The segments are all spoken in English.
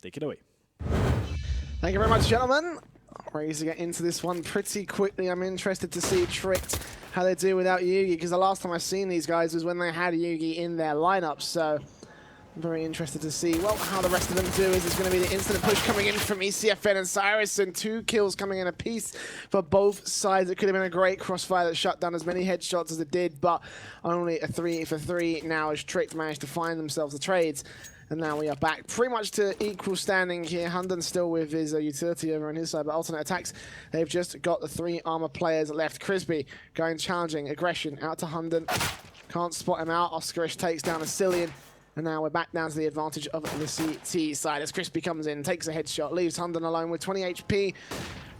take it away. Thank you very much, gentlemen. Razer get into this one pretty quickly. I'm interested to see Tricked how they do without Yugi, because the last time I've seen these guys was when they had Yugi in their lineup. So I'm very interested to see, well, how the rest of them do. Is there's going to be the instant push coming in from ECFN and Cyrus, and 2 kills coming in a piece for both sides. It could have been a great crossfire that shut down as many headshots as it did, but only a 3 for 3 now as Tricked managed to find themselves the trades. And now we are back pretty much to equal standing here. Hunden still with his utility over on his side, but alternate attacks, they've just got the 3 armor players left. Crispy going challenging, aggression out to Hunden. Can't spot him out. Oscarish takes down a Cillian. And now we're back down to the advantage of the CT side as Crispy comes in, takes a headshot, leaves Hunden alone with 20 HP.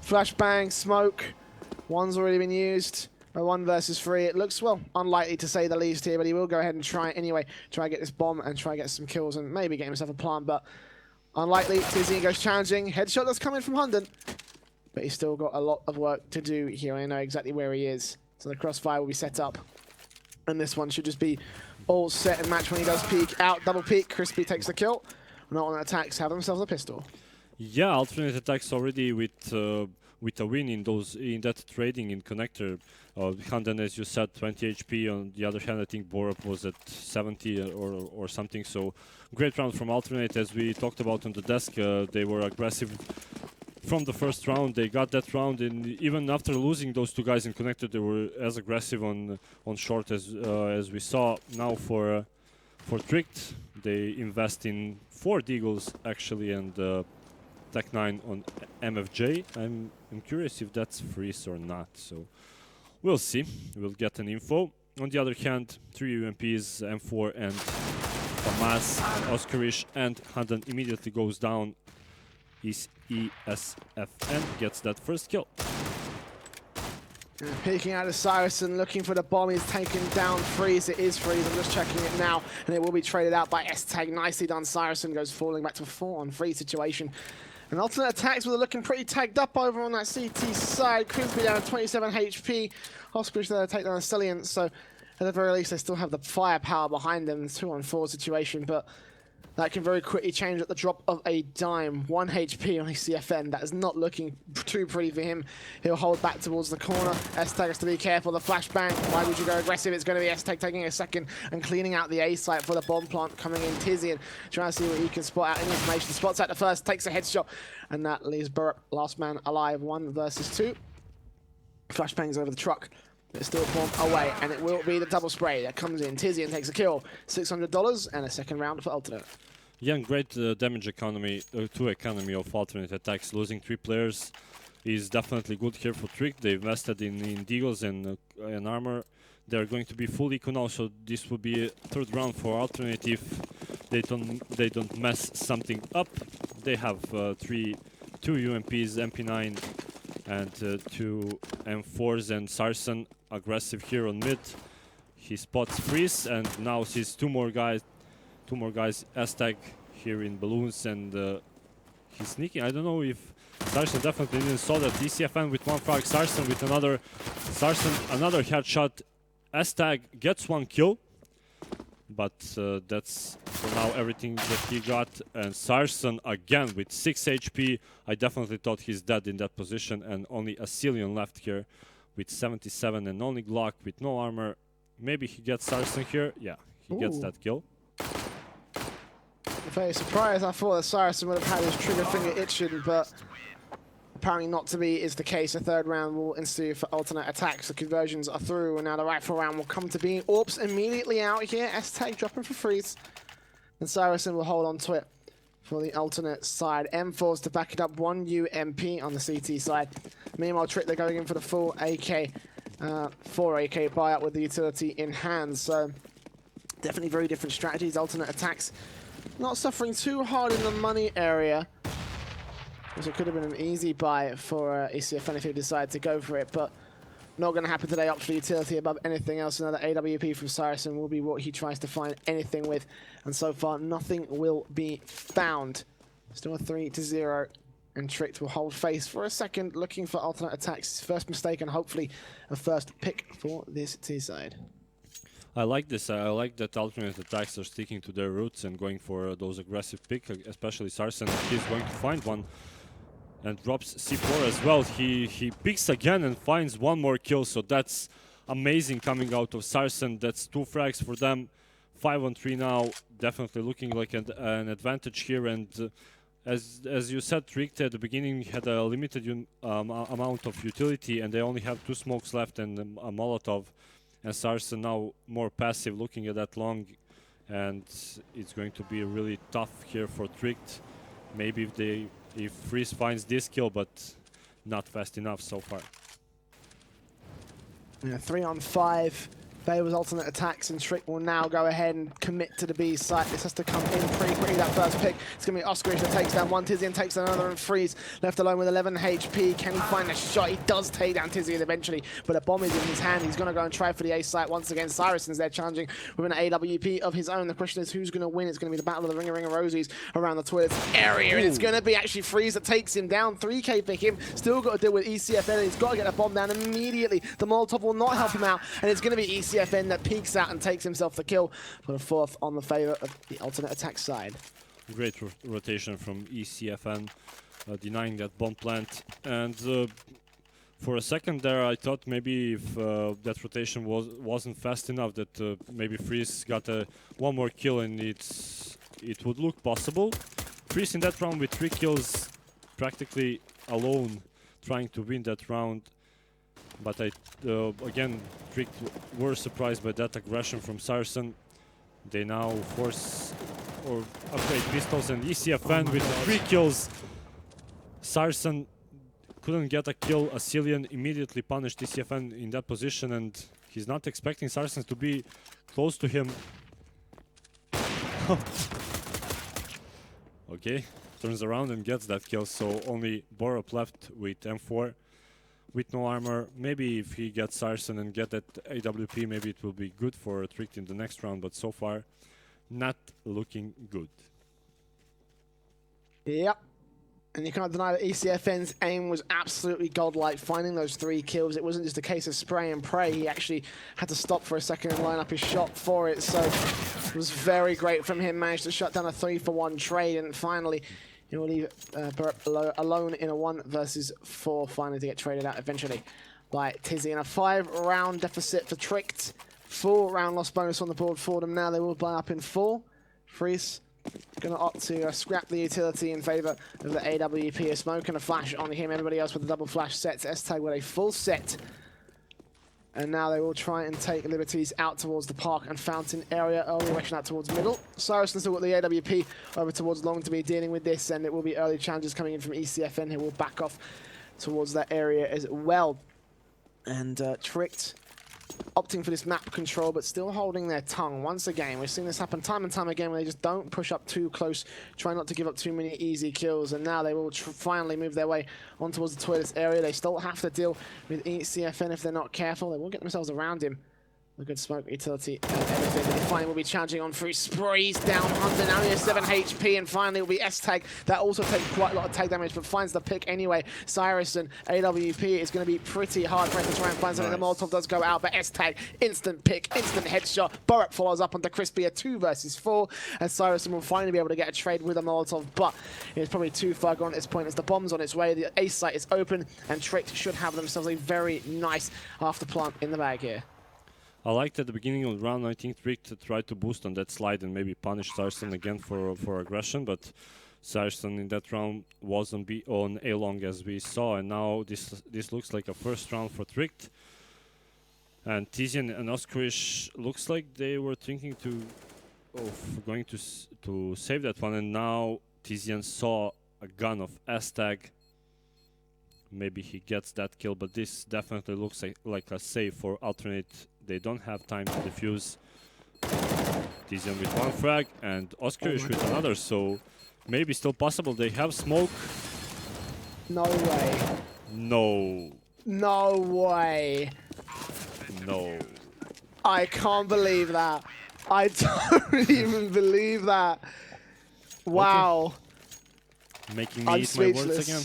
Flashbang, smoke. One's already been used. 1 versus 3. It looks, well, unlikely to say the least here, but he will go ahead and try it anyway. Try to get this bomb and try to get some kills and maybe get himself a plant, but unlikely. Tizzy goes challenging. Headshot that's coming from Hunden, but he's still got a lot of work to do here. I know exactly where he is. So the crossfire will be set up. And this one should just be all set and match when he does peek out. Double peek. Crispy takes the kill. Not on attacks. Have themselves a pistol. Yeah, alternate attacks already with a win in that trading in connector. Hunden, as you said, 20 HP. On the other hand, I think Borup was at 70 or something. So great round from alternate. As we talked about on the desk, they were aggressive from the first round. They got that round, and even after losing those 2 guys in connector, they were as aggressive on short as we saw. Now for Tricked, they invest in 4 Deagles actually, and Tech 9 on MFJ. I'm curious if that's freeze or not, so we'll see. We'll get an info. On the other hand, 3 UMPs, M4 and Famas, Oscarish, and Hunden immediately goes down. ESFN gets that first kill. Peeking out of Cyrus and looking for the bomb. He's taken down Freeze. It is Freeze. I'm just checking it now. And it will be traded out by S-Tag. Nicely done. Cyrus goes falling back to a 4-on-3 situation. And alternate attacks were looking pretty tagged up over on that CT side. Crispy down to 27 HP. Oscarish there to take down a Cillian. So at the very least, they still have the firepower behind them. 2-on-4 situation, but that can very quickly change at the drop of a dime. 1 HP on his CFN. That is not looking too pretty for him. He'll hold back towards the corner. S-Tag has to be careful. The flashbang. Why would you go aggressive? It's going to be S-Tag taking a second and cleaning out the A site for the bomb plant coming in. Tizzy and trying to see what he can spot out any information. Spots out the first, takes a headshot, and that leaves Burp last man alive. 1 versus 2. Flashbangs over the truck. It's still bomb away, and it will be the double spray that comes in. Tizian takes a kill. $600 and a second round for alternate. Yeah, and great damage economy, economy of alternate attacks. Losing 3 players is definitely good here for Trick. They invested in Deagles and armor. They're going to be full eco now, so this will be a 3rd round for alternate if they don't mess something up. They have 2 UMPs, MP9, and 2 M4s, and Sarsen aggressive here on mid. He spots Freeze, and now sees 2 more guys. S-Tag here in balloons, and he's sneaking. I don't know if Sarsen definitely didn't saw that. DCFN with 1 frag, Sarsen with another headshot. S-Tag gets 1 kill, but that's for now everything that he got. And Sarsen again with 6 HP. I definitely thought he's dead in that position, and only a Cillian left here with 77 and only Glock with no armor. Maybe he gets Sarsen here. Yeah, he gets that kill. Very surprised. I thought that Saracen would have had his trigger finger itching, but apparently not to be is the case. A 3rd round will ensue for alternate attacks. The conversions are through, and now the rifle round will come to be. Orps immediately out here. S-Tag dropping for freeze. And Saracen will hold on to it for the alternate side. M4s to back it up. 1 UMP on the CT side. Meanwhile, Trick, they're going in for the full AK, 4 AK buyout with the utility in hand. So definitely very different strategies. Alternate attacks not suffering too hard in the money area. So it could have been an easy buy for ECFN if he decided to go for it, but not going to happen today. Opt for utility above anything else. Another AWP from Saracen will be what he tries to find anything with, and so far nothing will be found. Still a 3-0, and Tricked will hold face for a second, looking for alternate attacks. First mistake and hopefully a first pick for this T side. I like this. I like that alternate attacks are sticking to their roots and going for those aggressive picks, especially Sarsen. He's going to find one and drops C4 as well. He picks again and finds one more kill, so that's amazing coming out of Sarsen. That's 2 frags for them. 5-on-3 now, definitely looking like an advantage here. And as you said, Tricked at the beginning had a limited amount of utility, and they only have 2 smokes left and a Molotov. And Sarsen now more passive, looking at that long, and it's going to be really tough here for Tricked. Maybe if Freeze finds this kill, but not fast enough so far. Yeah, 3-on-5. Faber's alternate attacks, and Trick will now go ahead and commit to the B site. This has to come in pretty quickly, that first pick. It's going to be Oscarish that takes down one, Tizian takes down another, and Freeze left alone with 11 HP. Can he find a shot? He does take down Tizian eventually, but a bomb is in his hand. He's going to go and try for the A site once again. Syrisen's there challenging with an AWP of his own. The question is who's going to win. It's going to be the battle of the Ring of Rosies around the toilets area, and it's going to be actually Freeze that takes him down. 3k for him. Still got to deal with ECFN, and he's got to get a bomb down immediately. The Molotov will not help him out, and it's going to be ECFN that peeks out and takes himself the kill for the 4th on the favor of the alternate attack side. Great rotation from ECFN, denying that bomb plant. And for a second there, I thought maybe if that rotation wasn't fast enough, that maybe Freeze got one more kill and it would look possible. Freeze in that round with 3 kills, practically alone, trying to win that round. But again, Tricked were surprised by that aggression from Sarsen. They now force or upgrade pistols, and ECFN with 3 kills. Sarsen couldn't get a kill. Asilian immediately punished ECFN in that position, and he's not expecting Sarsen to be close to him. Okay, turns around and gets that kill, so only Borup left with M4. With no armor. Maybe if he gets Sarsen and get that AWP, maybe it will be good for Tricked in the next round, but so far, not looking good. Yep. And you can't deny that ECFN's aim was absolutely godlike, finding those 3 kills. It wasn't just a case of spray and pray. He actually had to stop for a second and line up his shot for it, so it was very great from him. Managed to shut down a 3-for-1 trade, and finally, he will leave Borup alone in a 1 versus 4, finally to get traded out eventually by Tizzy. In a 5-round deficit for Tricked. 4-round loss bonus on the board for them now. They will buy up in 4. Freeze going to opt to scrap the utility in favor of the AWP. A smoke and a flash on him. Everybody else with the double flash sets. S-Tag with a full set. And now they will try and take liberties out towards the park and fountain area. Early direction out towards middle. Cyrus still got the AWP over towards long to be dealing with this, and it will be early challenges coming in from ECFN, who will back off towards that area as well. And Tricked opting for this map control, but still holding their tongue. Once again, we've seen this happen time and time again, where they just don't push up too close, try not to give up too many easy kills, and now they will finally move their way on towards the toilets area. They still have to deal with ECFN if they're not careful. They will get themselves around him. A good smoke utility and everything. But he finally will be challenging on through. Sprays down Hunter, now he has 7 HP, and finally it will be S-Tag. That also takes quite a lot of tag damage, but finds the pick anyway. Cyrus and AWP is going to be pretty hard for him to try and find something. Nice. The Molotov does go out, but S-Tag, instant pick, instant headshot. Borup follows up onto Crispy, a 2 versus 4, and Cyrus will finally be able to get a trade with a Molotov, but it's probably too far gone at this point as the bomb's on its way. The A site is open, and Tricked should have themselves a very nice after plant in the bag here. I liked at the beginning of the round, I think Tricked tried to boost on that slide and maybe punish Sarsen again for aggression, but Sarsen in that round was on A long as we saw, and now this looks like a first round for Tricked. And Tizian and Oskarish looks like they were thinking of going to save that one, and now Tizian saw a gun of S-Tag. Maybe he gets that kill, but this definitely looks like a save for alternate. They don't have time to defuse. Tizian with 1 frag and Oskarish with another, so maybe still possible. They have smoke. No way. No. No way. No. I can't believe that. I don't even believe that. Wow. Okay. Making me eat my words again.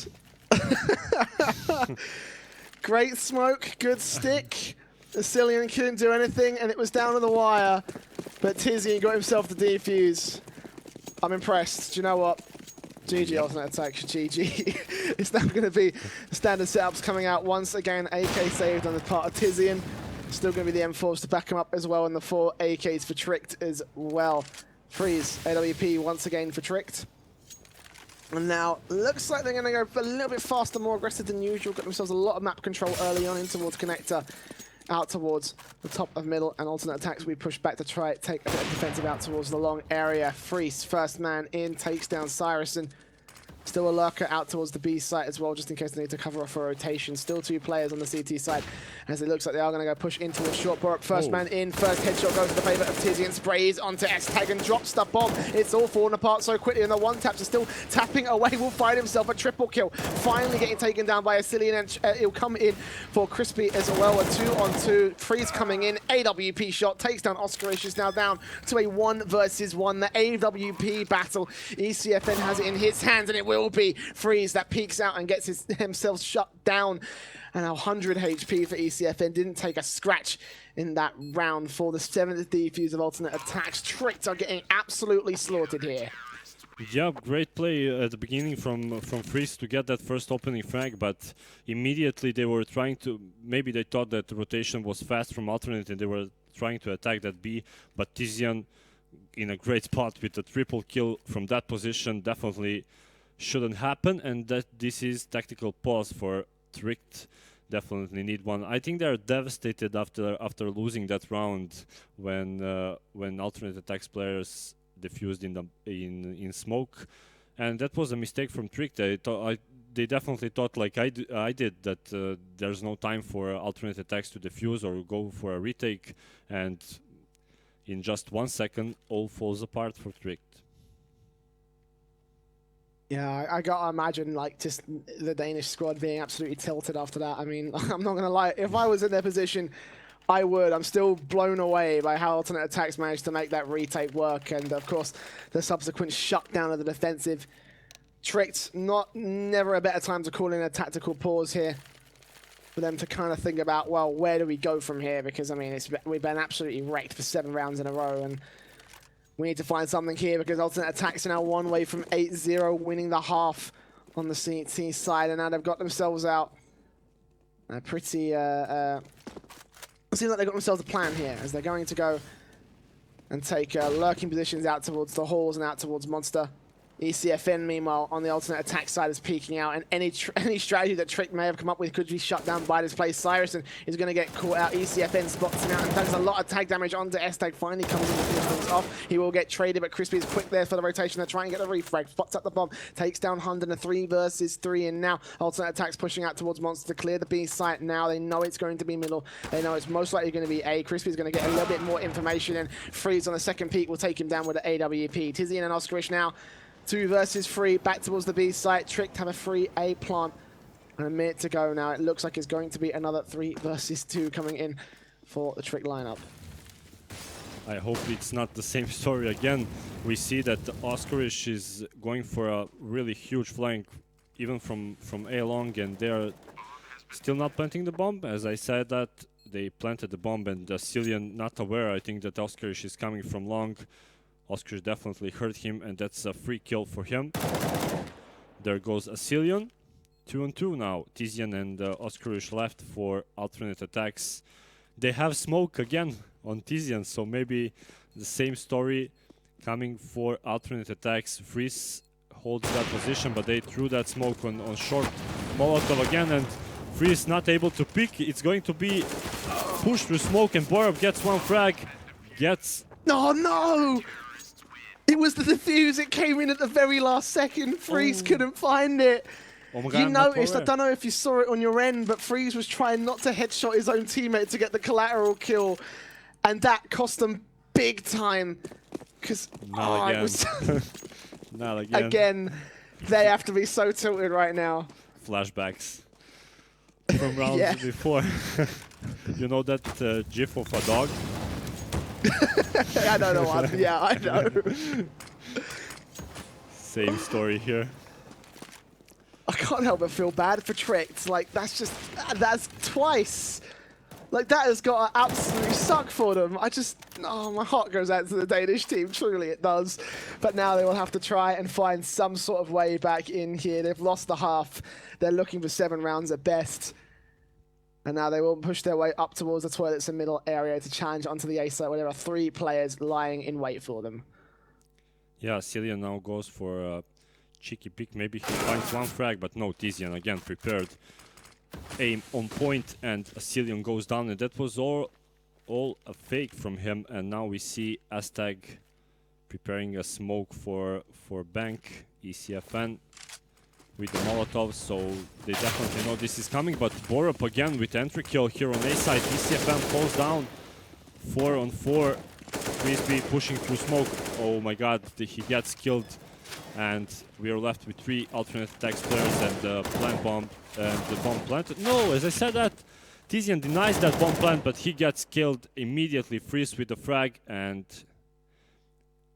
Great smoke, good stick. Cillian couldn't do anything, and it was down to the wire. But Tizian got himself the defuse. I'm impressed. Do you know what? GG alternate attack, GG. It's now going to be standard setups coming out once again. AK saved on the part of Tizian. Still going to be the M4s to back him up as well, and the 4 AKs for Tricked as well. Freeze, AWP once again for Tricked. And now, looks like they're going to go a little bit faster, more aggressive than usual. Got themselves a lot of map control early on in towards Connector. Out towards the top of middle, and alternate attacks we push back to try take a bit of defensive out towards the long area. Freeze, first man in, takes down Cyrusson. Still a lurker out towards the B site as well, just in case they need to cover off a rotation. Still 2 players on the CT side, as it looks like they are going to go push in towards short. Borup, first man in, first headshot goes to the favour of Tizian, sprays onto S-Tag and drops the bomb. It's all falling apart so quickly, and the one taps are still tapping away. Will find himself a triple kill, finally getting taken down by a Cillian, and he'll come in for Crispy as well. A 2-on-2, Freeze coming in, AWP shot, takes down Oscarish, is now down to a 1 versus 1. The AWP battle, ECFN has it in his hands, and it will be Freeze that peeks out and gets himself shut down. And 100 HP for ECFN. Didn't take a scratch in that round for the 7th defuse of alternate attacks. Tricked are getting absolutely slaughtered here. Yeah, great play at the beginning from Freeze to get that first opening frag, but immediately they were trying to, maybe they thought that the rotation was fast from alternate and they were trying to attack that B, but Tizian in a great spot with a triple kill from that position definitely shouldn't happen, and that this is tactical pause for Tricked. Definitely need one. I think they're devastated after losing that round when alternate attacks players defused in smoke, and that was a mistake from Tricked. They definitely thought, like I did, that there's no time for alternate attacks to defuse or go for a retake, and in just 1 second all falls apart for Tricked. Yeah, I gotta imagine like just the Danish squad being absolutely tilted after that. I mean, I'm not gonna lie, if I was in their position, I would. I'm still blown away by how alternate attacks managed to make that retake work, and of course the subsequent shutdown of the defensive. Tricked, never a better time to call in a tactical pause here for them to kind of think about, well, where do we go from here? Because I mean, we've been absolutely wrecked for 7 rounds in a row, and we need to find something here because alternate attacks are now 1 away from 8-0, winning the half on the CT side, and now they've got themselves out pretty. It seems like they've got themselves a plan here, as they're going to go and take lurking positions out towards the halls and out towards Monster. ECFN, meanwhile, on the alternate attack side is peeking out, and any strategy that Trick may have come up with could be shut down by this play. Cyrusson is going to get caught out. ECFN spots him out and does a lot of tag damage onto S-Tag. Finally comes in to finish things off. He will get traded, but Crispy is quick there for the rotation. They're trying to get the refrag. Spots up the bomb. Takes down Hund in a 3 versus 3, and now alternate attacks pushing out towards Monster to clear the B site. Now they know it's going to be middle. They know it's most likely going to be A. Crispy is going to get a little bit more information, and Freeze on the second peak will take him down with the AWP. Tizian and Oscarish now 2 versus 3, back towards the B site. Tricked have a free A plant and a minute to go now. It looks like it's going to be another 3 versus 2 coming in for the Trick lineup. I hope it's not the same story again. We see that Oscarish is going for a really huge flank, even from A long, and they are still not planting the bomb. As I said that, they planted the bomb, and Cillian not aware. I think that Oscarish is coming from long. Oscarish definitely hurt him, and that's a free kill for him. There goes a Cillian. 2-on-2 now. Tizian and Oscarish left for alternate attacks. They have smoke again on Tizian, so maybe the same story coming for alternate attacks. Freeze holds that position, but they threw that smoke on short. Molotov again, and Freeze not able to pick. It's going to be pushed through smoke, and Borup gets 1 frag. Gets... Oh no! It was the defuse. It came in at the very last second. Freeze couldn't find it. Oh my God, you noticed, I don't know if you saw it on your end, but Freeze was trying not to headshot his own teammate to get the collateral kill. And that cost them big time. Because, not again. It was not again. Again, they have to be so tilted right now. Flashbacks from rounds before. You know that gif of a dog? I don't know what. Yeah, I know. Same story here. I can't help but feel bad for Tricked. Like, that's twice Like, that has got to absolutely suck for them. Oh, my heart goes out to the Danish team. Truly, it does. But now they will have to try and find some sort of way back in here. They've lost the half. They're looking for 7 rounds at best. And now they will push their way up towards the toilets and middle area to challenge onto the A site where there are 3 players lying in wait for them. Yeah, Cillian now goes for a cheeky pick. Maybe he finds 1 frag, but no, Tizian again prepared. Aim on point, and Cillian goes down, and that was all a fake from him. And now we see Astag preparing a smoke for Bank ECFN with the Molotov, so they definitely know this is coming. But Borup again with entry kill here on A side. ECFN falls down 4 on 4. Frisbee pushing through smoke. Oh my god, he gets killed. And we are left with 3 alternate attacks players and the plant bomb and the bomb planted. No, as I said that, Tizian denies that bomb plant, but he gets killed immediately. Freeze with the frag, and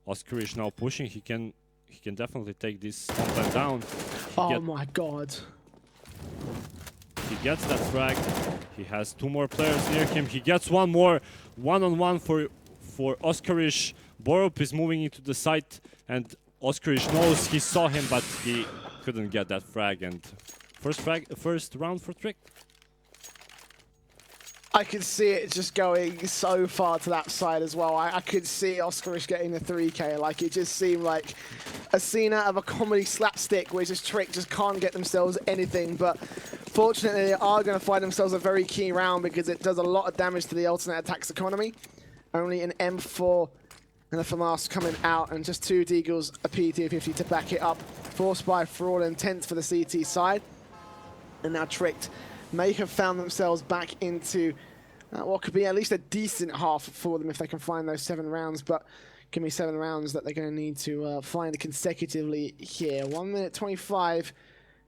Oscar is now pushing. He can definitely take this bomb plant down. Oh my god. He gets that frag. He has 2 more players near him. He gets 1 more. 1-on-1 for Oskarish. Borup is moving into the site, and Oskarish knows he saw him, but he couldn't get that frag. And first round for Trick. I could see it just going so far to that side as well. I could see Oskarish getting the 3K. Like, it just seemed like a scene out of a comedy slapstick where just Trick just can't get themselves anything. But fortunately, they are going to find themselves a very key round because it does a lot of damage to the alternate attacks economy. Only an M4 and a FAMAS coming out, and just 2 Deagles, a PT-50 to back it up. Forced by fraud intent for the CT side. And now Tricked may have found themselves back into what could be at least a decent half for them if they can find those 7 rounds. But give me 7 rounds that they're going to need to find consecutively here. 1 minute 25.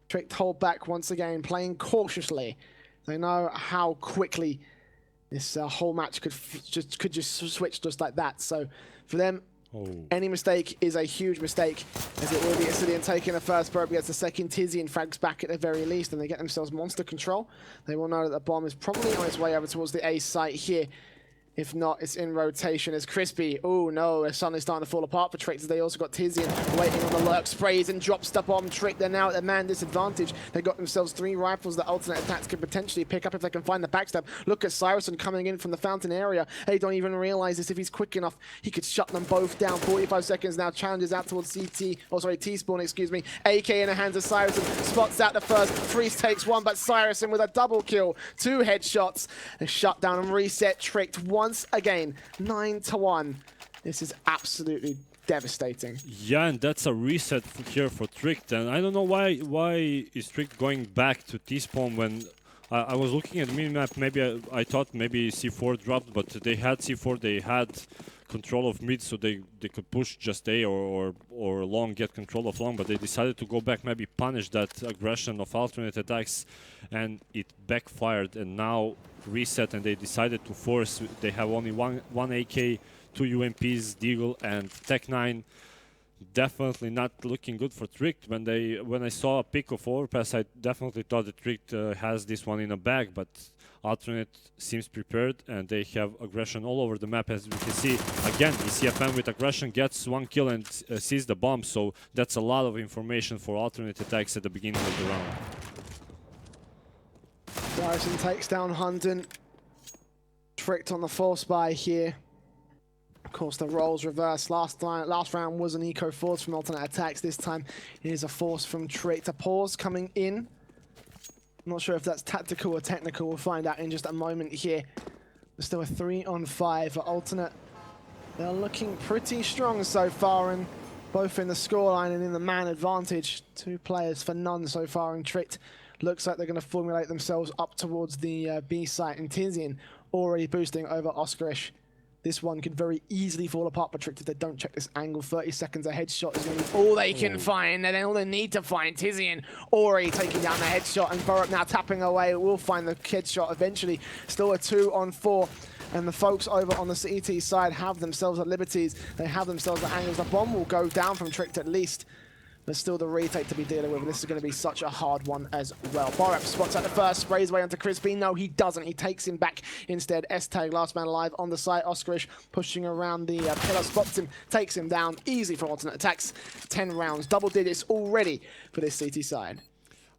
Tricked hold back once again, playing cautiously. They know how quickly this whole match could just switch just like that. So for them, any mistake is a huge mistake, as it will be Cillian taking the first probe, gets the second. Tizian frags back at the very least, and they get themselves monster control. They will know that the bomb is probably on its way over towards the A site here. If not, it's in rotation as Crispy. Oh no, they're suddenly starting to fall apart for Trick. They also got Tizian waiting on the lurk, sprays and drops the bomb. Trick, they're now at the man disadvantage. They got themselves 3 rifles that alternate attacks could potentially pick up if they can find the backstab. Look at Cyrusson coming in from the fountain area. They don't even realize this. If he's quick enough, he could shut them both down. 45 seconds now. Challenges out towards T-spawn, excuse me. AK in the hands of Cyrusson. Spots out the first. Freeze takes 1, but Cyrusson with a double kill. 2 headshots. They shut down and reset. Tricked once again, 9-1. This is absolutely devastating. Yeah, and that's a reset here for Tricked, and I don't know why is Tricked going back to T-spawn when I was looking at the minimap. Maybe I thought maybe C4 dropped, but they had C4, they had control of mid, so they could push just A or long, get control of long, but they decided to go back, maybe punish that aggression of alternate attacks, and it backfired, and now reset, and they decided to force. They have only one AK, 2 UMPs, Deagle and Tech 9. Definitely not looking good for Tricked. When I saw a pick of overpass, I definitely thought that Tricked has this one in a bag, but alternate seems prepared, and they have aggression all over the map. As we can see, again, ECFM with aggression gets 1 kill and sees the bomb, so that's a lot of information for alternate attacks at the beginning of the round. Ryerson takes down Hunden. Tricked on the force buy here. Of course, the roles reversed. Last round was an eco force from alternate attacks. This time it is a force from Tricked. A pause coming in. I'm not sure if that's tactical or technical. We'll find out in just a moment here. There's still a 3-on-5 for alternate. They're looking pretty strong so far, and both in the scoreline and in the man advantage. 2 players for none so far, and Tricked looks like they're going to formulate themselves up towards the B site. And Tizian already boosting over Oskarish. This one could very easily fall apart for Tricked if they don't check this angle. 30 seconds, a headshot is going to be all they can find, and then all they need to find. Tizian already taking down the headshot, and Borup now tapping away. Will find the headshot eventually. Still a 2-on-4. And the folks over on the CT side have themselves at liberties. They have themselves at angles. The bomb will go down from Tricked at least. There's still the retake to be dealing with, and this is going to be such a hard one as well. Borep spots at the first, sprays away onto Crispy. No, he doesn't. He takes him back instead. S-Tag, last man alive on the site. Oscarish pushing around the pillar, spots him, takes him down. Easy for alternate attacks. 10 rounds, double digits already for this CT side.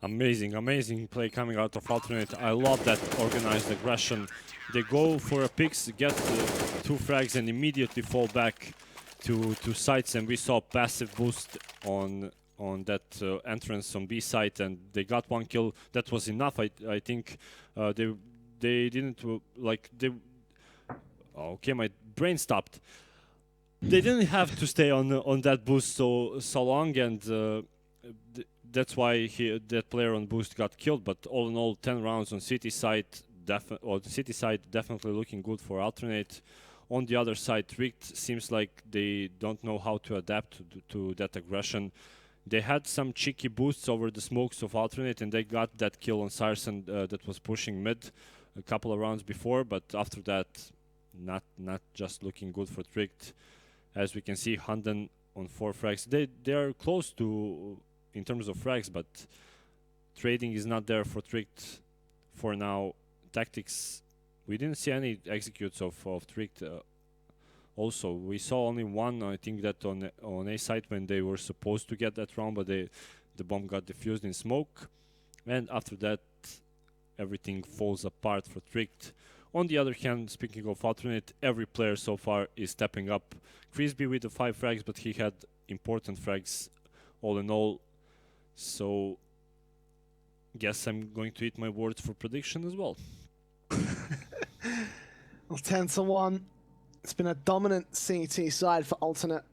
Amazing, amazing play coming out of alternate. I love that organized aggression. They go for a picks, get 2 frags, and immediately fall back to sites, and we saw passive boost on that entrance on B site, and they got 1 kill. That was enough. I think they didn't like they. Okay, my brain stopped. They didn't have to stay on that boost so long, and that's why that player on boost got killed. But all in all, 10 rounds on City side, the City side definitely looking good for alternate. On the other side, Tricked seems like they don't know how to adapt to that aggression. They had some cheeky boosts over the smokes of alternate, and they got that kill on Saracen that was pushing mid a couple of rounds before. But after that, not just looking good for Tricked. As we can see, Hunden on 4 frags. They are close to in terms of frags, but trading is not there for Tricked for now. Tactics, we didn't see any executes of Tricked. Also, we saw only one, I think, that on A side when they were supposed to get that round, but the bomb got defused in smoke. And after that, everything falls apart for Tricked. On the other hand, speaking of alternate, every player so far is stepping up. Crispy with the 5 frags, but he had important frags all in all. So, guess I'm going to eat my words for prediction as well. Well, 10-1. It's been a dominant CT side for alternate.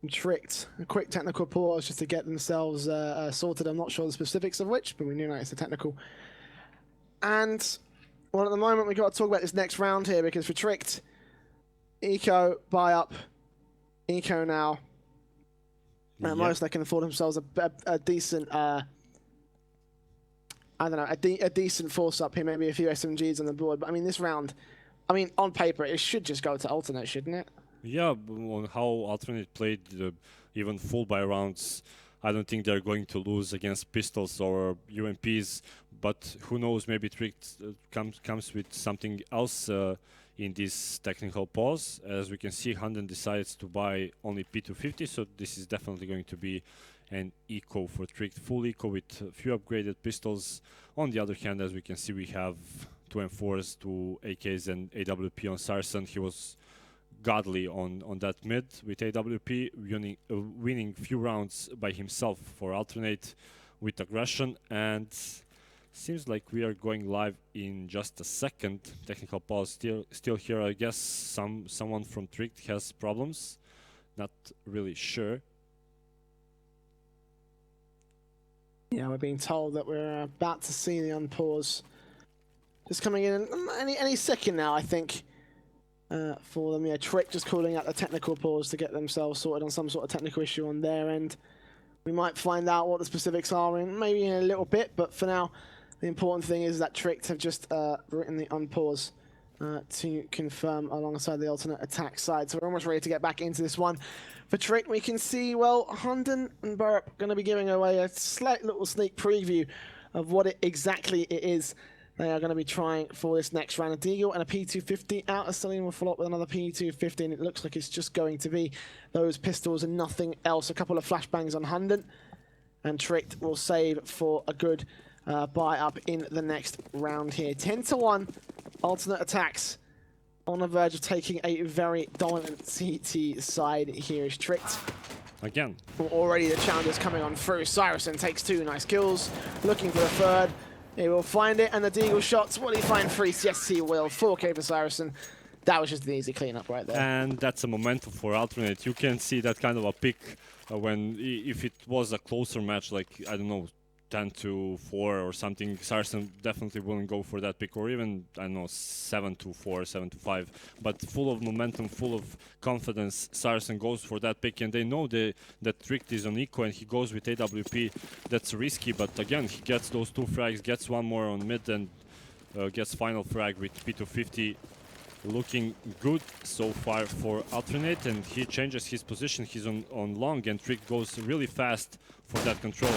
Tricked. A quick technical pause just to get themselves sorted. I'm not sure the specifics of which, but we knew that it's a technical. And, well, at the moment, we've got to talk about this next round here, because for Tricked, Eco, buy up. Eco now. At most, they can afford themselves a decent, I don't know, a decent force up here, maybe a few SMGs on the board. But I mean, this round, I mean, on paper, it should just go to alternate, shouldn't it? Yeah, on how alternate played even full buy rounds, I don't think they're going to lose against pistols or UMPs. But who knows? Maybe Tricked comes with something else in this technical pause. As we can see, Hunden decides to buy only P250, so this is definitely going to be an eco for Tricked, full eco with a few upgraded pistols. On the other hand, as we can see, we have 2 M4s, 2 AKs, and AWP on Saracen. He was godly on that mid with AWP, winning few rounds by himself for alternate with aggression. And seems like we are going live in just a second. Technical pause still here. I guess someone from Tricked has problems. Not really sure. Yeah, we're being told that we're about to see the unpause. Just coming in any second now, I think, for them. Yeah, Trick just calling out the technical pause to get themselves sorted on some sort of technical issue on their end. We might find out what the specifics are maybe in a little bit, but for now, the important thing is that Tricked have just written the unpause to confirm alongside the alternate attack side. So we're almost ready to get back into this one. For Tricked, we can see, well, Hunden and Burp going to be giving away a slight little sneak preview of what exactly it is they are going to be trying for this next round. A Deagle and a P250 out. A Celine will follow up with another P250, and it looks like it's just going to be those pistols and nothing else. A couple of flashbangs on Hunden, and Tricked will save for a good buy up in the next round here. 10-1, alternate attacks on the verge of taking a very dominant CT side here is Tricked. Again. Well, already the challenger's coming on through. Saracen takes 2 nice kills, looking for the third. He will find it, and the Deagle shots, will he find Freeze? Yes, he will. 4K for Saracen. That was just an easy cleanup right there. And that's a momentum for alternate. You can see that kind of a pick when, if it was a closer match, like, I don't know, 10-4 or something, Saracen definitely wouldn't go for that pick, or even, I don't know, 7-4, 7-5. But full of momentum, full of confidence, Saracen goes for that pick, and they know that Tricked is on eco, and he goes with AWP. That's risky, but again, he gets those 2 frags, gets one more on mid, and gets final frag with P250. looking good so far for Alternate, and he changes his position. He's on long, and Trick goes really fast for that control.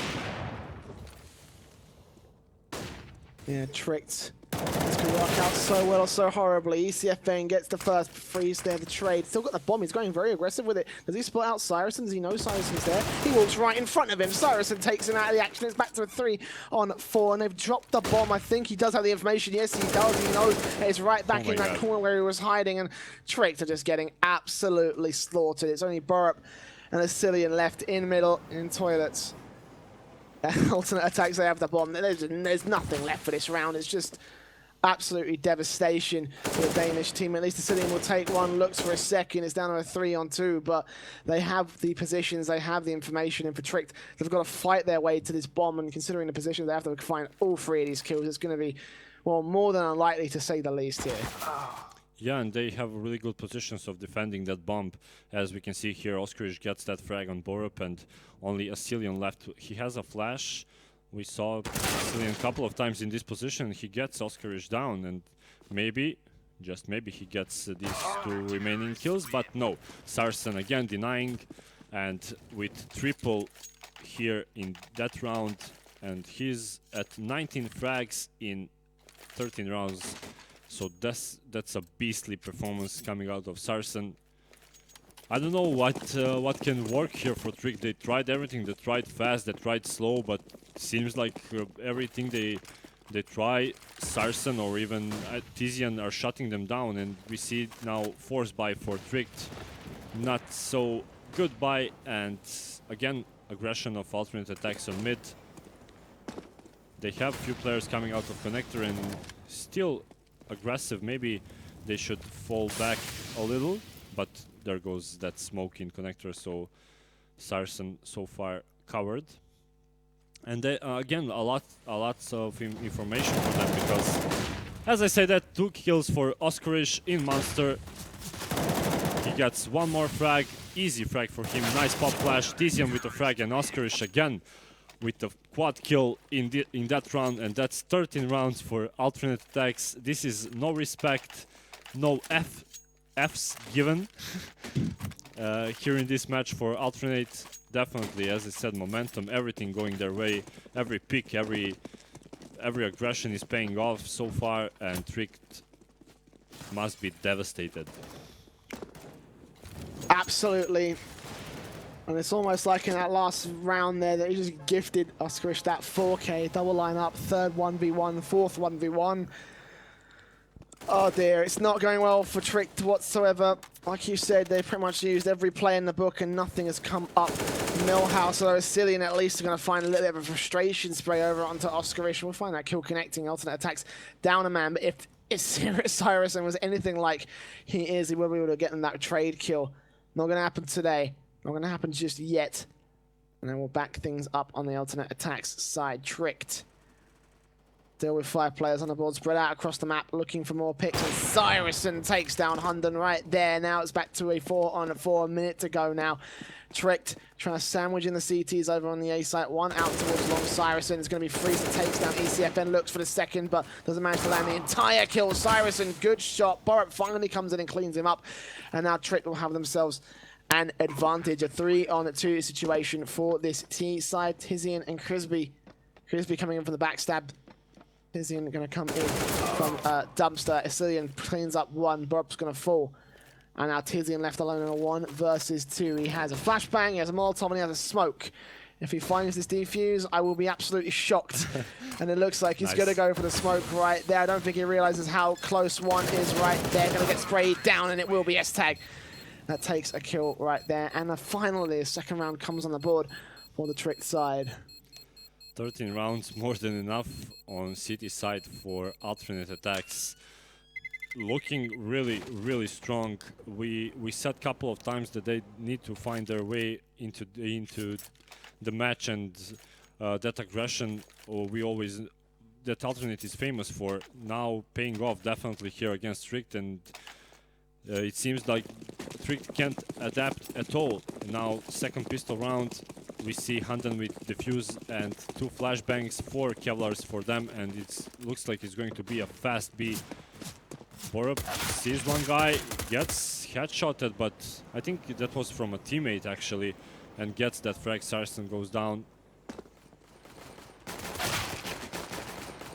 Yeah, tricked. It's going to work out so well or so horribly. ECFN gets the first freeze there, the trade. Still got the bomb. He's going very aggressive with it. Does he split out Cyrison? Does he know Cyrison's there? He walks right in front of him. Cyrison takes him out of the action. It's back to a 3-on-4, and they've dropped the bomb. I think he does have the information. Yes, he does. He knows it's right back in that corner where he was hiding, and Tricked are just getting absolutely slaughtered. It's only Borup and Asilian left in middle in toilets. Alternate attacks, they have the bomb. There's nothing left for this round. It's just absolutely devastation for the Danish team. At least the Asilian will take one, looks for a second. It's down to a 3-on-2, but they have the positions, they have the information, and for Tricked, they've got to fight their way to this bomb, and considering the position, they have to find all 3 of these kills. It's going to be, well, more than unlikely to say the least here. Yeah, and they have really good positions of defending that bomb. As we can see here, Oskarish gets that frag on Borup, and only Asilian left. He has a flash. We saw Asilian a couple of times in this position. He gets Oskarish down, and maybe, just maybe, he gets these 2 remaining kills. But no, Sarsen again denying, and with triple here in that round, and he's at 19 frags in 13 rounds. So that's a beastly performance coming out of Sarsen. I don't know what can work here for Trick. They tried everything. They tried fast. They tried slow, but it seems like everything they try, Sarsen or even Tizian are shutting them down. And we see now force buy for Trick. Not so good buy, and again aggression of alternate attacks on mid. They have few players coming out of connector and still aggressive. Maybe they should fall back a little, but there goes that smoke in connector, so Sarsen so far covered. And they, again, a lot of information for them, because as I said, that 2 kills for Oskarish in Monster. He gets 1 more frag, easy frag for him, nice pop flash, Tizian with a frag, and Oskarish again with the quad kill in that round, and that's 13 rounds for alternate attacks. This is no respect, no Fs given here in this match for alternate. Definitely, as I said, momentum, everything going their way, every pick, every aggression is paying off so far, and Tricked must be devastated. Absolutely. And it's almost like in that last round there that he just gifted Oskarish that 4K, double line up, 3rd 1v1, 4th 1v1. Oh dear, it's not going well for Tricked whatsoever. Like you said, they pretty much used every play in the book and nothing has come up. Millhouse, although Asilian at least are going to find a little bit of a frustration spray over onto Oskarish. We'll find that kill connecting, alternate attacks down a man. But if Cyrison was anything like he is, he will be able to get them that trade kill. Not going to happen today. Not going to happen just yet. And then we'll back things up on the alternate attacks side. Tricked. Still with 5 players on the board, spread out across the map, looking for more picks. And Cyrison takes down Hunden right there. Now it's back to a 4-on-4, minute to go now. Tricked, trying to sandwich in the CTs over on the A site. 1 out towards long Cyrison. It's going to be Freeze that takes down ECFN, looks for the second, but doesn't manage to land the entire kill. Cyrison, good shot. Borup finally comes in and cleans him up. And now Tricked will have themselves an advantage. A 3-on-2 situation for this T side. Tizian and Crisby. Crisby coming in from the backstab. Tizian going to come in from Dumpster. Asilian cleans up 1. Borup's going to fall. And now Tizian left alone in a 1 versus 2. He has a flashbang, he has a Molotov, and he has a smoke. If he finds this defuse, I will be absolutely shocked. And it looks like he's going to go for the smoke right there. I don't think he realizes how close 1 is right there. Going to get sprayed down, and it will be S-Tag. That takes a kill right there. And finally, the second round comes on the board for the Tricked side. 13 rounds, more than enough on City side for alternate attacks. Looking really, really strong. We said a couple of times that they need to find their way into the match, and that aggression that alternate is famous for, now paying off definitely here against Tricked, and it seems like Tricked can't adapt at all. Now, second pistol round, we see Hunden with defuse and 2 flashbangs, 4 Kevlars for them, and it looks like it's going to be a fast B. Borup sees one guy, gets headshotted, but I think that was from a teammate actually, and gets that frag. Sarsen goes down.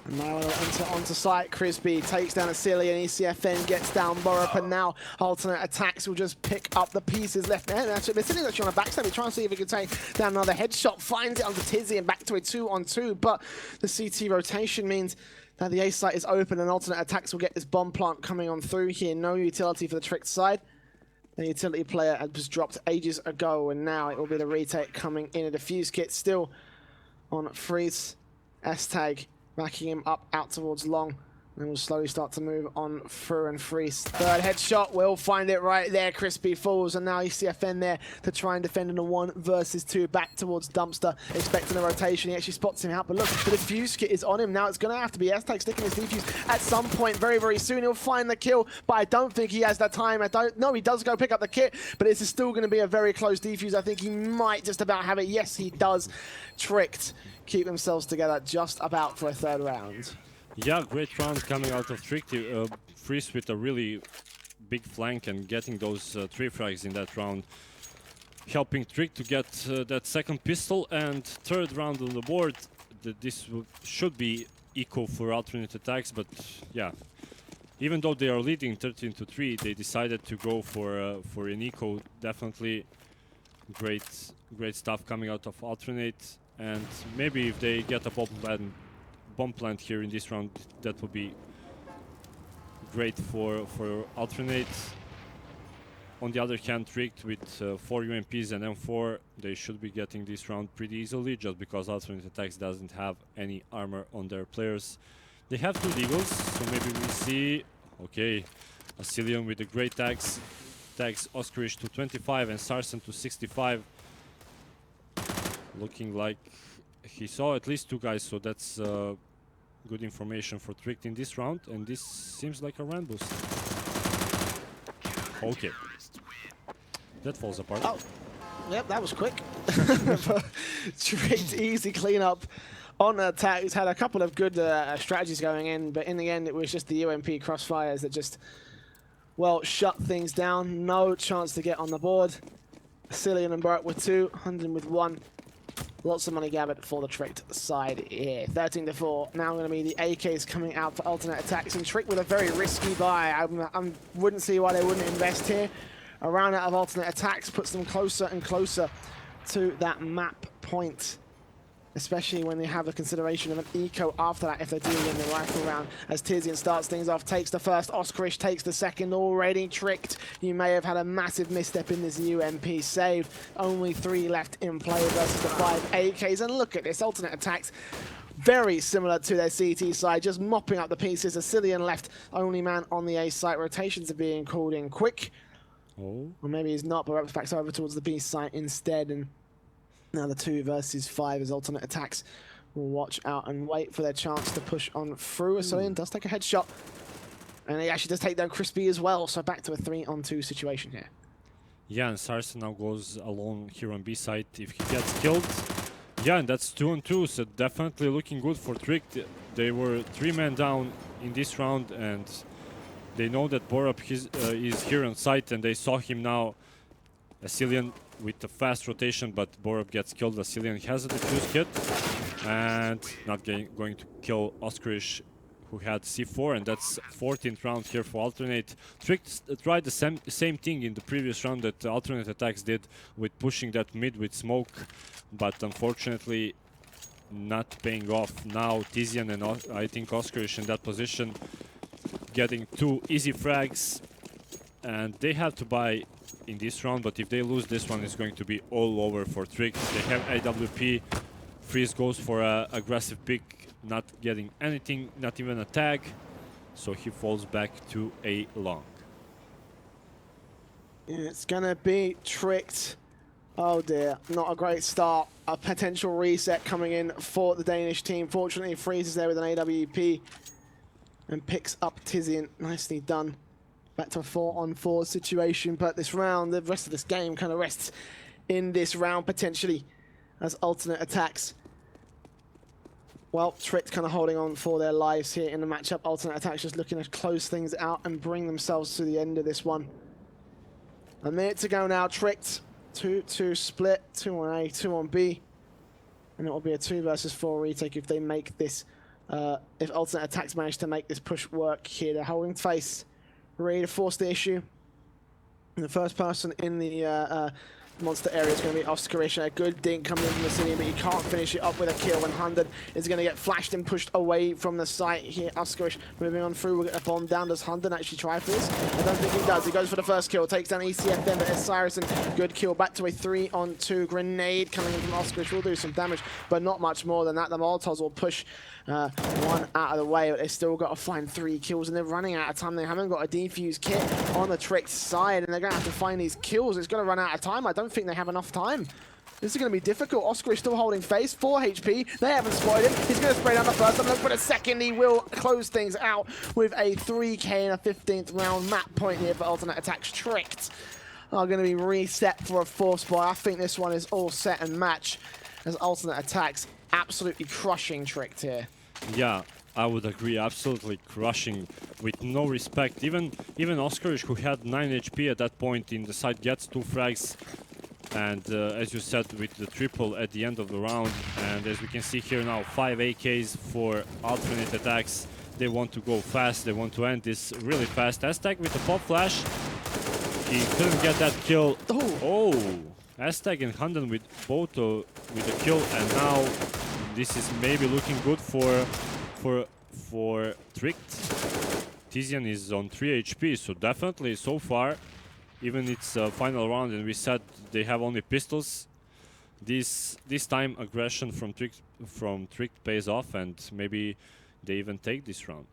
And now it'll enter onto site. Crispy takes down Asili, and ECFN gets down Borup, and now alternate attacks will just pick up the pieces left there. They're sitting actually on a backstab. He's trying to see if he can take down another headshot. Finds it onto Tizzy and back to a 2-on-2, but the CT rotation means that the A site is open, and alternate attacks will get this bomb plant coming on through here. No utility for the Tricked side. The utility player was dropped ages ago, and now it will be the retake coming in. A defuse kit still on Freeze. S-tag backing him up out towards long. And we'll slowly start to move on through, and Freeze. Third headshot, will find it right there. Crispy falls, and now ECFN there to try and defend in a 1 versus 2. Back towards Dumpster, expecting a rotation. He actually spots him out, but look, the defuse kit is on him. Now it's going to have to be S-tag sticking his defuse at some point very, very soon. He'll find the kill, but I don't think he has that time. No, he does go pick up the kit, but this is still going to be a very close defuse. I think he might just about have it. Yes, he does. Tricked keep themselves together just about for a third round. Yeah, great round coming out of Trick. Freeze with a really big flank and getting those 3 frags in that round, helping Trick to get that second pistol. And third round on the board, this should be equal for alternate attacks, but yeah, even though they are leading 13-3, they decided to go for an eco. Definitely great stuff coming out of alternate, and maybe if they get a bomb plant here in this round, that would be great for alternate. On the other hand, Tricked with 4 UMPs and M4, they should be getting this round pretty easily, just because alternate attacks doesn't have any armor on their players. They have 2 Deagles, so maybe we see, okay, Asilion with the great tags Oscarish to 25 and Sarsen to 65. Looking like he saw at least 2 guys, so that's good information for Tricked in this round, and this seems like a run boost. Okay. That falls apart. Oh, yep, that was quick. Tricked easy cleanup on attack. He's had a couple of good strategies going in, but in the end it was just the UMP crossfires that just, well, shut things down. No chance to get on the board. Cillian and Borup with 2, Hunden with 1. Lots of money gathered for the Tricked side here. 13-4. Now going to be the AKs coming out for alternate attacks, and Tricked with a very risky buy. I wouldn't see why they wouldn't invest here. A round out of alternate attacks puts them closer and closer to that map point, especially when they have the consideration of an eco after that if they do win the rifle round. As Tizian starts things off, takes the first, Oscarish takes the second, already Tricked. You may have had a massive misstep in this UMP save. Only 3 left in play versus the 5 AKs, and look at this, alternate attacks. Very similar to their CT side, just mopping up the pieces. Asilian left, only man on the A site. Rotations are being called in quick. Oh. Or maybe he's not, but Reps backs over towards the B site instead. And now the 2 versus 5 as alternate attacks will watch out and wait for their chance to push on through. Asilian does take a headshot, and he actually does take down Crispy as well. So back to a 3-on-2 situation here. Yeah, and Sarsen now goes alone here on B site if he gets killed. Yeah, and that's 2-on-2, so definitely looking good for Tricked. They were 3 men down in this round, and they know that Borup is here on site, and they saw him now. Asilian with a fast rotation, but Borup gets killed. Asilian has a defuse kit, and not going to kill Oscarish, who had C4, and that's 14th round here for alternate. Tricked tried the same thing in the previous round that alternate attacks did with pushing that mid with smoke, but unfortunately not paying off. Now Tizian and I think Oscarish in that position, getting 2 easy frags, and they have to buy in this round, but if they lose this one, it's going to be all over for Trick. They have AWP. Freeze goes for an aggressive pick, not getting anything, not even a tag, so he falls back to a long. It's gonna be Tricked. Oh dear, not a great start. A potential reset coming in for the Danish team. Fortunately, Freeze is there with an AWP and picks up Tizian. Nicely done. Back to a 4-on-4 situation, but this round, the rest of this game kind of rests in this round potentially as alternate attacks Well, Tricked kind of holding on for their lives here in the matchup. Alternate Attacks just looking to close things out and bring themselves to the end of this one. A minute to go now. Tricked 2-2 split, 2 on A, 2 on B. And it will be a 2 versus 4 retake if they make this, if Alternate Attacks manage to make this push work here. They're holding face, ready to force the issue. And the first person in the monster area is going to be Oscarish. A good dink coming in from the city, but he can't finish it up with a kill when Hunden is going to get flashed and pushed away from the site here. Oscarish moving on through, we'll get a bomb down. Does Hunden actually try for this? I don't think he does. He goes for the first kill, takes down ECF then, but Cyrison, good kill. Back to a 3-on-2 grenade coming in from Oscarish. Will do some damage, but not much more than that. The Molotovs will push one out of the way, but they still got to find 3 kills, and they're running out of time. They haven't got a defuse kit on the Tricked side, and they're going to have to find these kills. It's going to run out of time. I don't think they have enough time. This is going to be difficult. Oscar is still holding face, 4 HP. They haven't spotted him. He's going to spray down the first, and look for the second. He will close things out with a 3K and a 15th round map point here for Alternate Attacks. Tricked are going to be reset for a 4th spot. I think this one is all set and match as Alternate Attacks absolutely crushing Tricked here. Yeah, I would agree. Absolutely crushing with no respect. Even Oscarish, who had 9 HP at that point in the side, gets 2 frags. And as you said, with the triple at the end of the round. And as we can see here now, 5 AKs for Alternate Attacks. They want to go fast. They want to end this really fast. Aztec with the pop flash. He couldn't get that kill. Oh! Aztec and Hunden with both with the kill. And now this is maybe looking good for Tricked. Tizian is on 3 HP, so definitely so far, even its final round, and we said they have only pistols. This time aggression from Tricked pays off, and maybe they even take this round.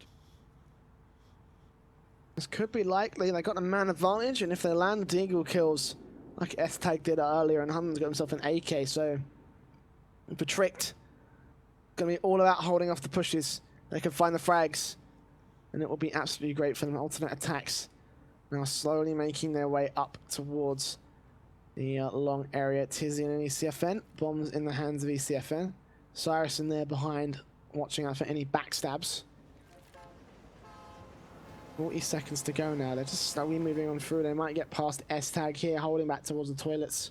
This could be likely. They got a man advantage, and if they land Deagle kills, like S-Tag did earlier, and Hunden's got himself an AK, so for Tricked, gonna be all about holding off the pushes. They can find the frags, and it will be absolutely great for them. Alternate Attacks now slowly making their way up towards the long area. Tizian and ECFN. Bombs in the hands of ECFN. Cyrus in there behind, watching out for any backstabs. 40 seconds to go now. They're just slowly moving on through. They might get past S-Tag here, holding back towards the toilets.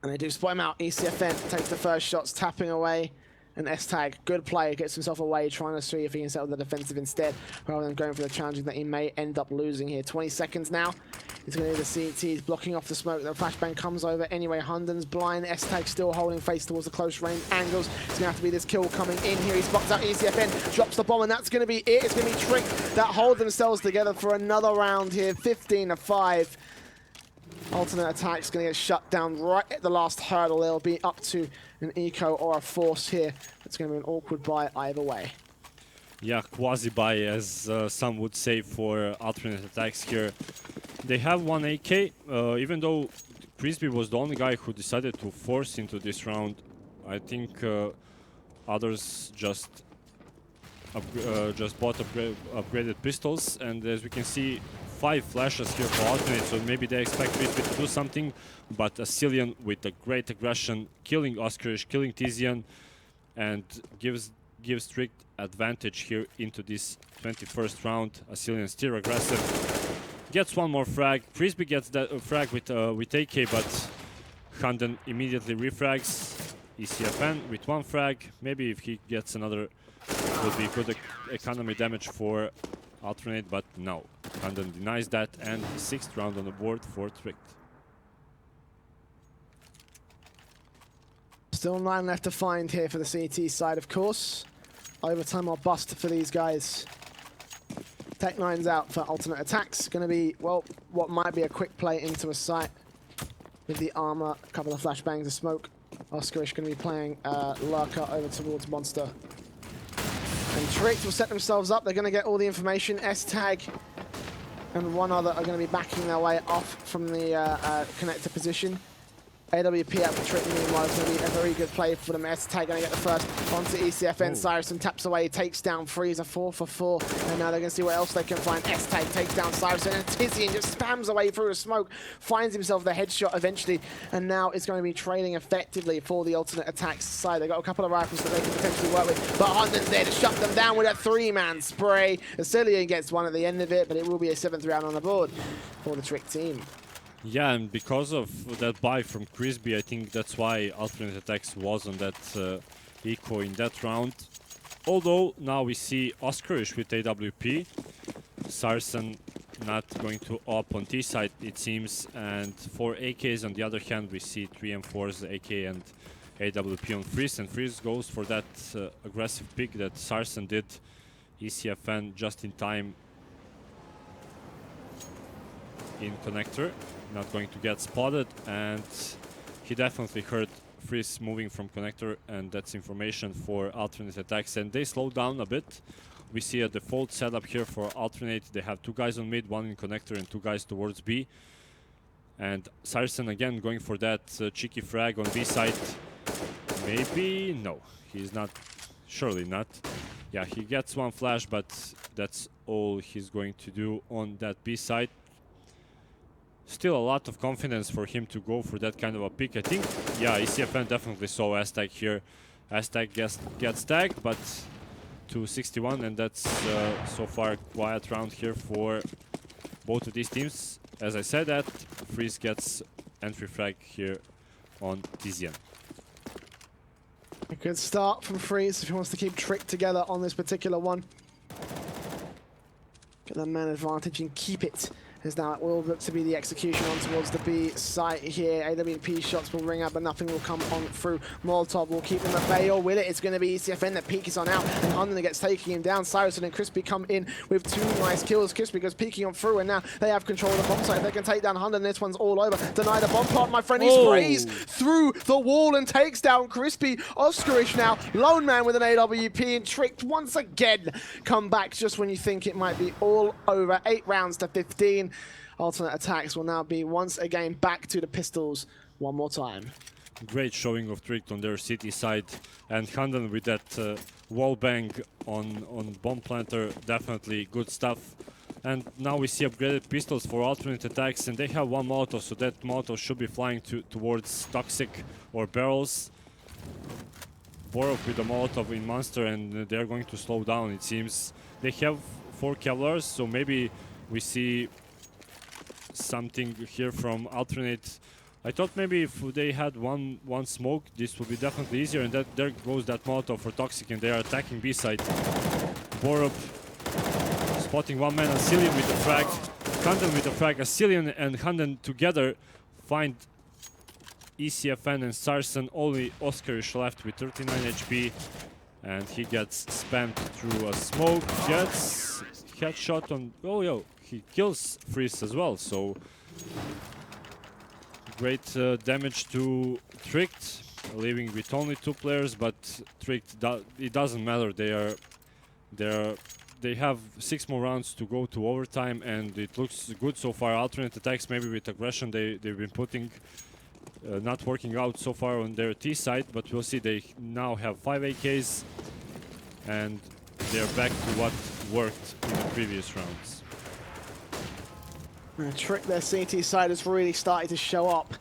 And they do spot him out. ECFN takes the first shots, tapping away. And S-Tag, good play, gets himself away, trying to see if he can settle the defensive instead, rather than going for the challenging that he may end up losing here. 20 seconds now. He's going to do the CT. He's blocking off the smoke. The flashbang comes over anyway. Hunden's blind. S-Tag still holding face towards the close range angles. It's going to have to be this kill coming in here. He spots out ECFN, drops the bomb, and that's going to be it. It's going to be Tricked that hold themselves together for another round here. 15-5. Alternate Attacks going to get shut down right at the last hurdle. They'll be up to an eco or a force here. It's going to be an awkward buy either way. Yeah, quasi-buy, as some would say, for Alternate Attacks here. They have 1 AK, even though Crispy was the only guy who decided to force into this round. I think others just bought upgraded pistols, and as we can see, 5 flashes here for Alternate, so maybe they expect Crispy to do something, but Asilian with a great aggression, killing Oscarish, killing Tizian, and gives Tricked advantage here into this 21st round. Asilian still aggressive, gets 1 more frag. Crispy gets that frag with AK, but Hunden immediately refrags. ECFN with 1 frag. Maybe if he gets another, would be good economy damage for Alternate, but no. Hunden denies that, and 6th round on the board for Tricked. Still 9 left to find here for the CT side, of course. Overtime or bust for these guys. Tech 9's out for Alternate Attacks. Going to be, well, what might be a quick play into a site with the armor, a couple of flashbangs of smoke. Oscarish going to be playing Lurker over towards Monster. And Tricked will set themselves up. They're going to get all the information. S-Tag and one other are going to be backing their way off from the connector position. AWP out for Trick, meanwhile, it's going to be a very good play for them. S-Tag going to get the first onto ECFN. Cyrus taps away, takes down Freezer, 4 for 4. And now they're going to see what else they can find. S-Tag takes down Cyrus, and Tizian just spams away through the smoke, finds himself the headshot eventually, and now it's going to be trading effectively for the alternate attacks side. They've got a couple of rifles that they can potentially work with, but Hunden's there to shut them down with a 3-man spray. Asilian gets one at the end of it, but it will be a 7th round on the board for the Trick team. Yeah, and because of that buy from Crispy, I think that's why Alternate Attacks was on that eco in that round. Although now we see Oscarish with AWP, Sarsen not going to op on T side, it seems, and for AKs on the other hand, we see 3 and 4s, AK and AWP on Freeze, and Freeze goes for that aggressive pick that Sarsen did. ECFN just in time in connector, not going to get spotted, and he definitely heard Freeze moving from connector, and that's information for alternate attacks, and they slow down a bit. We see a default setup here for alternate. They have 2 guys on mid, 1 in connector and 2 guys towards B, and Sarsen again going for that cheeky frag on B side. Maybe no, he's not, surely not. Yeah, he gets 1 flash, but that's all he's going to do on that B side. Still a lot of confidence for him to go for that kind of a pick. I think, yeah, ECFN definitely saw S-Tag here. S-Tag gets tagged, but to 61, and that's so far a quiet round here for both of these teams. As I said that, Freeze gets entry frag here on Tizian. A good start from Freeze if he wants to keep Trick together on this particular one. Get the man advantage and keep it. As now it will look to be the execution on towards the B site here. AWP shots will ring out, but nothing will come on through. Molotov will keep them at bay, or will it? It's going to be ECFN that peek is on out, and Hunden gets taking him down. Cyrus and Crispy come in with 2 nice kills. Crispy goes peeking on through, and now they have control of the bomb site. They can take down Hunden. This one's all over. Deny the bomb pot, my friend. He sprays through the wall and takes down Crispy. Oscarish now, lone man with an AWP, and Tricked once again come back just when you think it might be all over. 8 rounds to 15. Alternate attacks will now be once again back to the pistols one more time. Great showing of Trick on their city side, and Hunden with that wall bang on bomb planter, definitely good stuff. And now we see upgraded pistols for alternate attacks, and they have 1 Molotov, so that Molotov should be flying towards Toxic or Barrels. Borov with the Molotov in Monster, and they're going to slow down, it seems. They have 4 Kevlars, so maybe we see something here from alternate. I thought maybe if they had one smoke, this would be definitely easier, and that there goes that Molotov for Toxic, and they are attacking B side. Borup spotting 1 man, Asilian with the frag, Hunden with the frag. Asilian and Hunden together find ECFN and Sarsen. Only Oscarish left with 39 HP, and he gets spammed through a smoke, gets headshot on, he kills Freeze as well, so great damage to Tricked, leaving with only 2 players, but Tricked, it doesn't matter, they have 6 more rounds to go to overtime, and it looks good so far. Alternate attacks, maybe with aggression they've been putting, not working out so far on their T side, but we'll see. They now have 5 AKs, and they're back to what worked in the previous rounds. Trick, their CT side has really started to show up.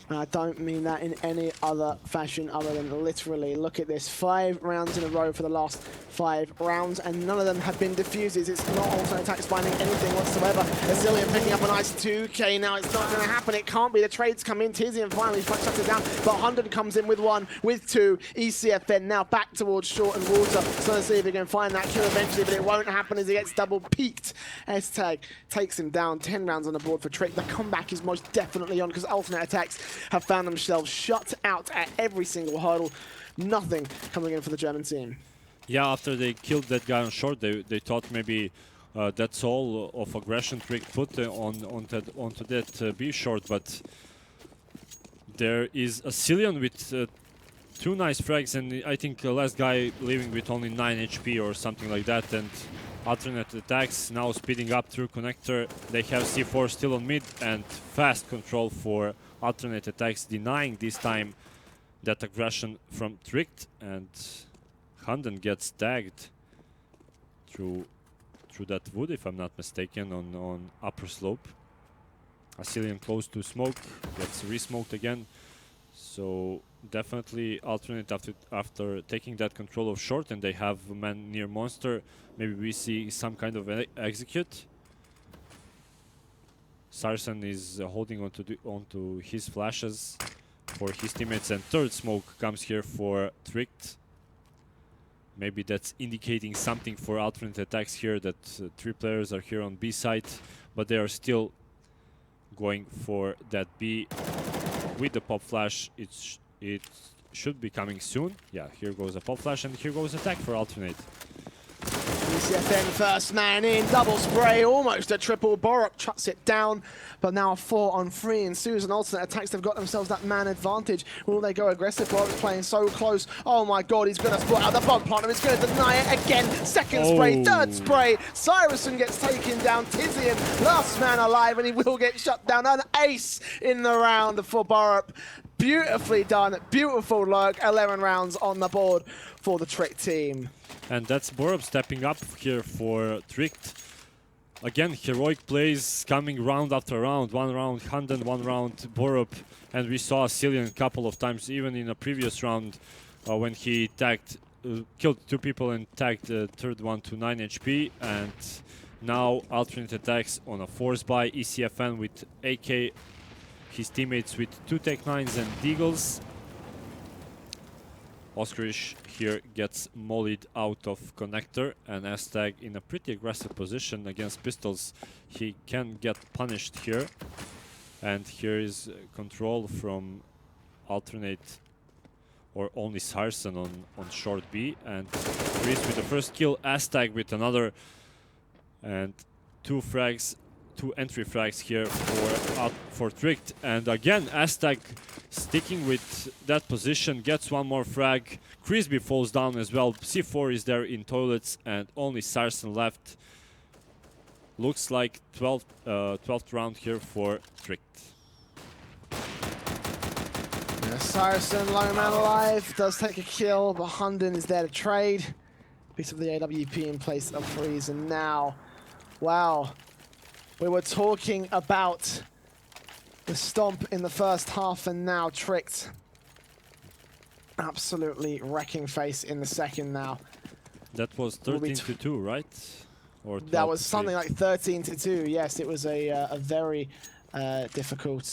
And I don't mean that in any other fashion other than literally. Look at this, 5 rounds in a row for the last 5 rounds, and none of them have been defuses. It's not alternate attacks finding anything whatsoever. Asilian picking up a nice 2K now. It's not going to happen. It can't be. The trades come in. Tizian finally shuts it down, but Hunden comes in with 1, with 2. ECFN now back towards Short and Water. So let's see if he can find that kill eventually, but it won't happen as he gets double peaked. S-Tag takes him down. 10 rounds on the board for Trick. The comeback is most definitely on, because alternate attacks have found themselves shut out at every single hurdle. Nothing coming in for the German team. Yeah, after they killed that guy on short, they thought maybe that's all of aggression Trick put onto that B short, but there is Asilian with 2 nice frags, and I think last guy leaving with only 9 HP or something like that, and alternate attacks now speeding up through connector. They have C4 still on mid, and fast control for alternate attacks, denying this time that aggression from Tricked, and Hunden gets tagged through that wood, if I'm not mistaken, on upper slope. Assyrian close to smoke, gets re-smoked again. So definitely alternate after taking that control of short, and they have a man near monster. Maybe we see some kind of execute. Sarsen is holding onto his flashes for his teammates, and third smoke comes here for Tricked. Maybe that's indicating something for alternate attacks here, that 3 players are here on B side, but they are still going for that B with the pop flash. It should be coming soon. Yeah, here goes a pop flash, and here goes attack for alternate. ECFN first man in, double spray, almost a triple. Borup shuts it down, but now a 4-on-3 ensues, and alternate attacks, they've got themselves that man advantage. Will they go aggressive? Borup's playing so close. Oh my god, he's going to split out the bomb partner, he's going to deny it again. Second spray, third spray, Cyrusson gets taken down. Tizian, last man alive, and he will get shut down. An ace in the round for Borup. Beautifully done, beautiful lurk, 11 rounds on the board for the Trick team. And that's Borup stepping up here for Tricked. Again, heroic plays coming round after round. 1 round Hunden, 1 round Borup. And we saw Cillian a couple of times, even in a previous round, when he tagged, killed 2 people and tagged the third one to 9 HP. And now alternate attacks on a force buy. ECFN with AK, his teammates with 2 Tech 9s and Deagles. Oskarish here gets mollied out of connector, and Astag in a pretty aggressive position against pistols. He can get punished here. And here is control from alternate, or only Sarsen on short B. And Reese with the first kill, Astag with another, and 2 entry frags here for Tricked. And again, Astag sticking with that position, gets 1 more frag. Crisby falls down as well. C4 is there in toilets, and only Sarsen left. Looks like 12th round here for Tricked. Yeah, Sarsen, low man alive, does take a kill, but Hunden is there to trade. Piece of the AWP in place of Freeze, and now, wow. We were talking about the stomp in the first half, and now Tricked. Absolutely wrecking face in the second now. That was 13-2, right? Or that was something like 13-2. Yes, it was a very difficult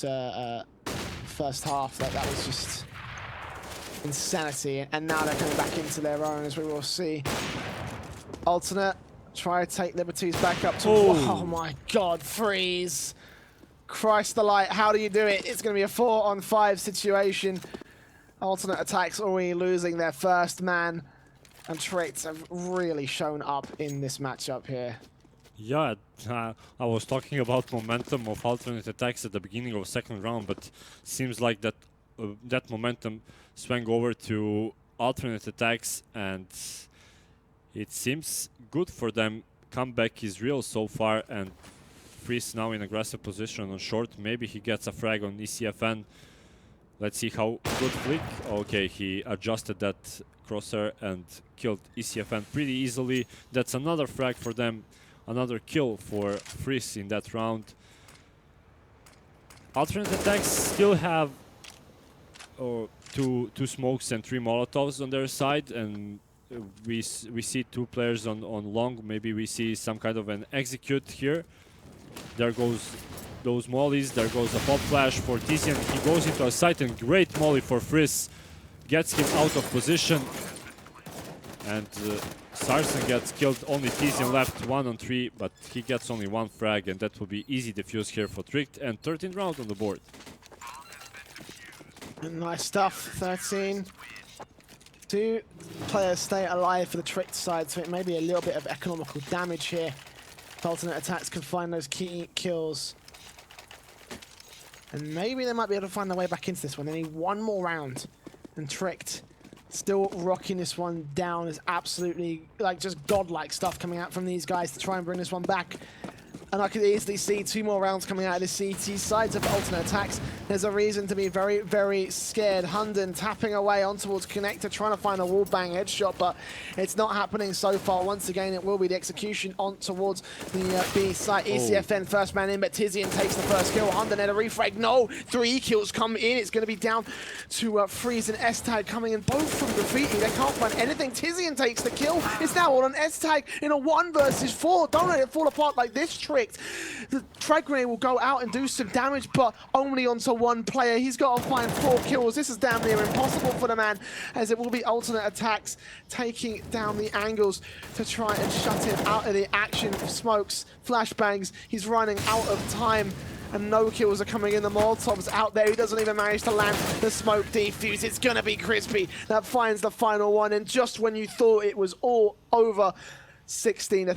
first half. That was just insanity. And now they're coming back into their own, as we will see. Alternate. Try to take liberties back up to... Oh my god, Freeze. Christ the light, how do you do it? It's going to be a 4-on-5 situation. Alternate attacks already losing their first man. And Tricked have really shown up in this matchup here. Yeah, I was talking about momentum of alternate attacks at the beginning of the second round, but seems like that that momentum swung over to alternate attacks, and it seems good for them. Comeback is real so far, and Freeze now in aggressive position on short. Maybe he gets a frag on ECFN. Let's see how good flick. Okay, he adjusted that crosshair and killed ECFN pretty easily. That's another frag for them. Another kill for Freeze in that round. Alternate attacks still have two smokes and 3 molotovs on their side, and we see 2 players on long. Maybe we see some kind of an execute here. There goes those mollies. There goes a pop flash for Tizian. He goes into a sight, and great molly for Frizz. Gets him out of position. And Sarsen gets killed. Only Tizian left, 1-on-3, but he gets only 1 frag, and that will be easy defuse here for Tricked. And 13th round on the board. Nice stuff, 13. 2 players stay alive for the Tricked side, so it may be a little bit of economical damage here. If alternate attacks can find those key kills. And maybe they might be able to find their way back into this one. They need 1 more round. And Tricked still rocking this one down. Is absolutely like just godlike stuff coming out from these guys to try and bring this one back. And I could easily see 2 more rounds coming out of the CT sides of alternate attacks. There's a reason to be very, very scared. Hunden tapping away on towards Connector, trying to find a wallbang headshot, but it's not happening so far. Once again, it will be the execution on towards the B site. ECFN first man in, but Tizian takes the first kill. Hunden had a refrag. No, 3 kills come in. It's going to be down to Freeze and S-Tag coming in, both from Graffiti. They can't find anything. Tizian takes the kill. It's now all on S-Tag in a 1 versus 4. Don't let it fall apart like this trick. The frag grenade will go out and do some damage, but only onto 1 player. He's got to find 4 kills. This is damn near impossible for the man, as it will be alternate attacks taking down the angles to try and shut him out of the action. Smokes, flashbangs. He's running out of time, and no kills are coming in. The Molotov's out there. He doesn't even manage to land the smoke defuse. It's going to be Crispy that finds the final one, and just when you thought it was all over, 16-30.